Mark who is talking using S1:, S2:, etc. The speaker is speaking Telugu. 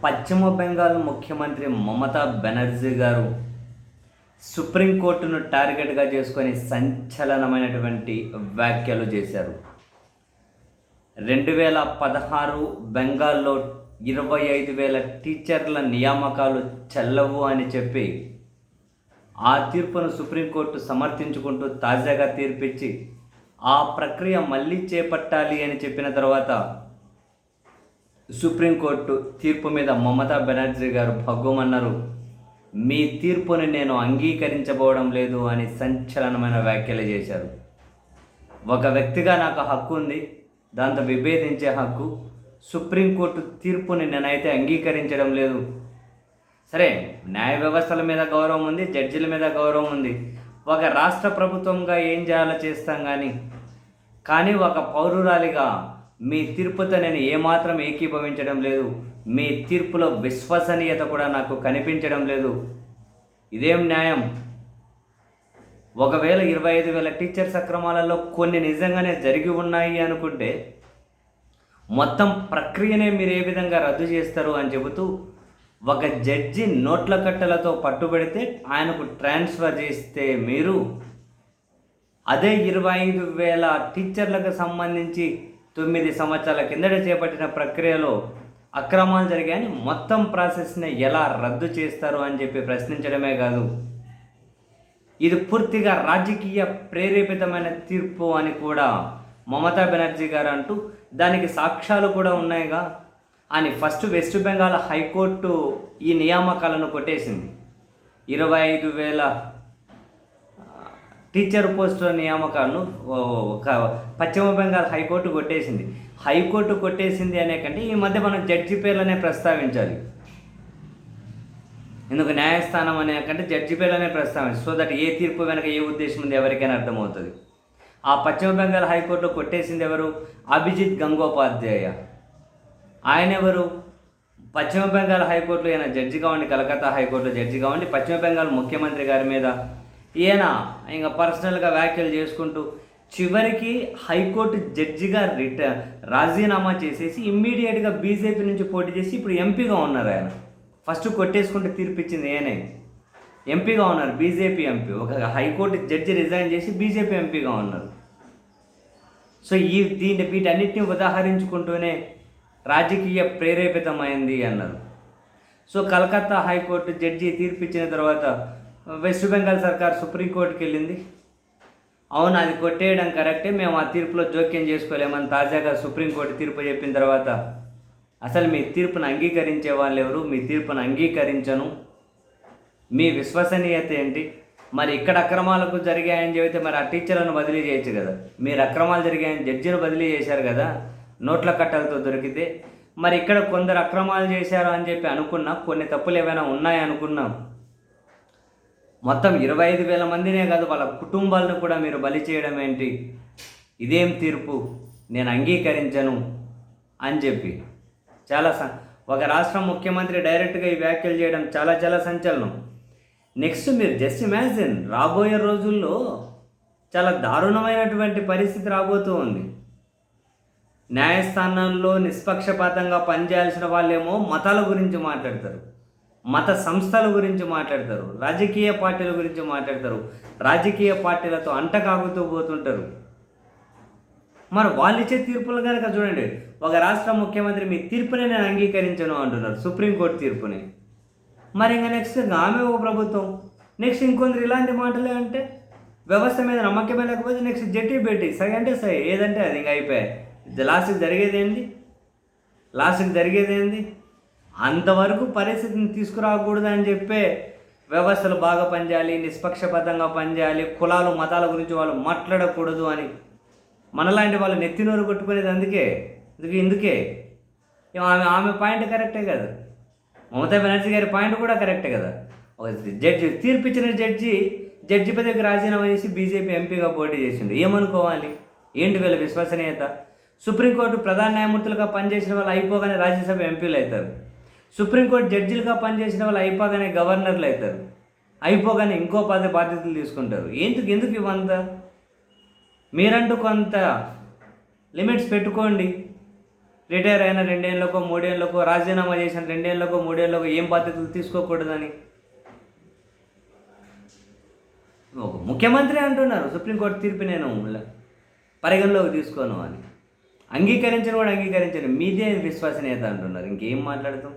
S1: పశ్చిమ బెంగాల్ ముఖ్యమంత్రి మమతా బెనర్జీ గారు సుప్రీంకోర్టును టార్గెట్గా చేసుకొని సంచలనమైనటువంటి వ్యాఖ్యలు చేశారు. 2016 బెంగాల్లో 25,000 టీచర్ల నియామకాలు చెల్లవు అని చెప్పి ఆ తీర్పును సుప్రీంకోర్టు సమర్థించుకుంటూ తాజాగా తీర్పిచ్చి ఆ ప్రక్రియ మళ్ళీ చేపట్టాలి అని చెప్పిన తర్వాత సుప్రీంకోర్టు తీర్పు మీద మమతా బెనర్జీ గారు భగ్గుమన్నారు. మీ తీర్పుని నేను అంగీకరించబోవడం లేదు అని సంచలనమైన వ్యాఖ్యలు చేశారు. ఒక వ్యక్తిగా నాకు హక్కు ఉంది, దాంతో విభేదించే హక్కు. సుప్రీంకోర్టు తీర్పుని నేనైతే అంగీకరించడం లేదు. సరే, న్యాయ వ్యవస్థల మీద గౌరవం ఉంది, జడ్జిల మీద గౌరవం ఉంది. ఒక రాష్ట్ర ప్రభుత్వంగా ఏం చేయాలో చేస్తాం కానీ ఒక పౌరురాలిగా మీ తీర్పుతో నేను ఏమాత్రం ఏకీభవించడం లేదు. మీ తీర్పులో విశ్వసనీయత కూడా నాకు కనిపించడం లేదు. ఇదేం న్యాయం? ఒకవేళ 25,000 టీచర్స్ అక్రమాలలో కొన్ని నిజంగానే జరిగి ఉన్నాయి అనుకుంటే మొత్తం ప్రక్రియనే మీరు ఏ విధంగా రద్దు చేస్తారు అని చెబుతూ ఒక జడ్జి నోట్ల కట్టలతో పట్టుబడితే ఆయనకు ట్రాన్స్ఫర్ చేస్తే మీరు అదే 25,000 టీచర్లకు సంబంధించి 9 సంవత్సరాల కిందట చేపట్టిన ప్రక్రియలో అక్రమాలు జరిగాయని మొత్తం ప్రాసెస్ని ఎలా రద్దు చేస్తారు అని చెప్పి ప్రశ్నించడమే కాదు, ఇది పూర్తిగా రాజకీయ ప్రేరేపితమైన తీర్పు అని కూడా మమతా బెనర్జీ గారు అంటూ దానికి సాక్ష్యాలు కూడా ఉన్నాయిగా అని ఫస్ట్ వెస్ట్ బెంగాల్ హైకోర్టు ఈ నియామకాలను కొట్టేసింది. 25,000 టీచర్ పోస్టుల నియామకాలను పశ్చిమ బెంగాల్ హైకోర్టు కొట్టేసింది. హైకోర్టు కొట్టేసింది అనే కంటే ఈ మధ్య మనం జడ్జి పేర్లనే ప్రస్తావించాలి. ఎందుకు న్యాయస్థానం అనే కంటే జడ్జి పేర్లనే ప్రస్తావించాలి, సో దట్ ఏ తీర్పు వెనక ఏ ఉద్దేశం ఉంది ఎవరికైనా అర్థమవుతుంది. ఆ పశ్చిమ బెంగాల్ హైకోర్టులో కొట్టేసింది ఎవరు? అభిజిత్ గంగోపాధ్యాయ. ఆయన ఎవరు? పశ్చిమ బెంగాల్ హైకోర్టులో ఈయన జడ్జి కావండి, కలకత్తా హైకోర్టులో జడ్జి కావండి, పశ్చిమ బెంగాల్ ముఖ్యమంత్రి గారి మీద ఈయన ఇంకా పర్సనల్గా వ్యాఖ్యలు చేసుకుంటూ చివరికి హైకోర్టు జడ్జిగా రాజీనామా చేసేసి ఇమ్మీడియట్గా బీజేపీ నుంచి పోటీ చేసి ఇప్పుడు ఎంపీగా ఉన్నారు. ఆయన ఫస్ట్ కొట్టేసుకుంటే తీర్పిచ్చింది ఈయనే. ఎంపీగా ఉన్నారు, బీజేపీ ఎంపీ. ఒక హైకోర్టు జడ్జి రిజైన్ చేసి బీజేపీ ఎంపీగా ఉన్నారు. సో వీటన్నిటిని ఉదాహరించుకుంటూనే రాజకీయ ప్రేరేపితమైంది అన్నారు. సో కలకత్తా హైకోర్టు జడ్జి తీర్పిచ్చిన తర్వాత వెస్ట్ బెంగాల్ సర్కార్ సుప్రీంకోర్టుకి వెళ్ళింది. అవును, అది కొట్టేయడం కరెక్టే, మేము ఆ తీర్పులో జోక్యం చేసుకోలేమని తాజాగా సుప్రీంకోర్టు తీర్పు చెప్పిన తర్వాత అసలు మీ తీర్పును అంగీకరించే వాళ్ళు ఎవరు? మీ తీర్పును అంగీకరించను, మీ విశ్వసనీయత ఏంటి? మరి ఇక్కడ అక్రమాలకు జరిగాయని చెబితే మరి ఆ టీచర్లను బదిలీ చేయొచ్చు కదా. మీరు అక్రమాలు జరిగాయని జడ్జిని బదిలీ చేశారు కదా నోట్ల కట్టలతో దొరికితే. మరి ఇక్కడ కొందరు అక్రమాలు చేశారు అని చెప్పి అనుకున్నా, కొన్ని తప్పులు ఏమైనా ఉన్నాయనుకున్నాం, మొత్తం 25,000 మందినే కాదు వాళ్ళ కుటుంబాలను కూడా మీరు బలి చేయడం ఏంటి? ఇదేం తీర్పు? నేను అంగీకరించను అని చెప్పి ఒక రాష్ట్ర ముఖ్యమంత్రి డైరెక్ట్గా ఈ వ్యాఖ్యలు చేయడం చాలా చాలా సంచలనం. నెక్స్ట్ మీరు జస్ట్ ఇమాజిన్, రాబోయే రోజుల్లో చాలా దారుణమైనటువంటి పరిస్థితి రాబోతూ ఉంది. న్యాయస్థానాల్లో నిష్పక్షపాతంగా పనిచేయాల్సిన వాళ్ళేమో మతాల గురించి మాట్లాడతారు, మత సంస్థల గురించి మాట్లాడతారు, రాజకీయ పార్టీల గురించి మాట్లాడతారు, రాజకీయ పార్టీలతో అంటకాగుతూ పోతుంటారు. మరి వాళ్ళు ఇచ్చే తీర్పులు కనుక చూడండి, ఒక రాష్ట్ర ముఖ్యమంత్రి మీ తీర్పునే నేను అంగీకరించను అంటున్నారు, సుప్రీంకోర్టు తీర్పుని. మరి ఇంకా నెక్స్ట్ ఆమె ఒక ప్రభుత్వం, నెక్స్ట్ ఇంకొందరు ఇలాంటి మాటలే అంటే వ్యవస్థ మీద నమ్మకమే లేకపోతే నెక్స్ట్ జట్టి పెట్టి సై అంటే సై, ఏదంటే అది ఇంకా అయిపోయాయి. లాస్ట్కి జరిగేది ఏంది? అంతవరకు పరిస్థితిని తీసుకురాకూడదు అని చెప్పే వ్యవస్థలు బాగా పనిచేయాలి, నిష్పక్షపాతంగా పనిచేయాలి, కులాలు మతాల గురించి వాళ్ళు మాట్లాడకూడదు అని మనలాంటి వాళ్ళు నెత్తినోరు కొట్టుకునేది ఇందుకే. ఆమె పాయింట్ కరెక్టే కదా, మమతా బెనర్జీ గారి పాయింట్ కూడా కరెక్టే కదా. ఒక జడ్జి తీర్పిచ్చిన జడ్జి పదవికి రాజీనామా చేసి బీజేపీ ఎంపీగా పోటీ చేసింది. ఏమనుకోవాలి? ఏంటి వీళ్ళ విశ్వసనీయత? సుప్రీంకోర్టు ప్రధాన న్యాయమూర్తులుగా పనిచేసిన వాళ్ళు అయిపోగానే రాజ్యసభ ఎంపీలు అవుతారు, సుప్రీంకోర్టు జడ్జిలుగా పనిచేసిన వాళ్ళు అయిపోగానే గవర్నర్లు అవుతారు, అయిపోగానే ఇంకో బాధ్యతలు తీసుకుంటారు. ఎందుకు ఇవంతా? మీరంటూ కొంత లిమిట్స్ పెట్టుకోండి. రిటైర్ అయిన 2 ఏళ్ళకో 3 ఏళ్ళకో, రాజీనామా చేసిన 2 ఏళ్ళకో 3 ఏళ్ళకో ఏం బాధ్యతలు తీసుకోకూడదని ఒక ముఖ్యమంత్రి అంటున్నారు సుప్రీంకోర్టు తీర్పు నేను పరిగణలోకి తీసుకోను అని. అంగీకరించిన వాడు అంగీకరించండి, మీదే విశ్వసనీయత అంటున్నారు. ఇంకేం మాట్లాడతాం?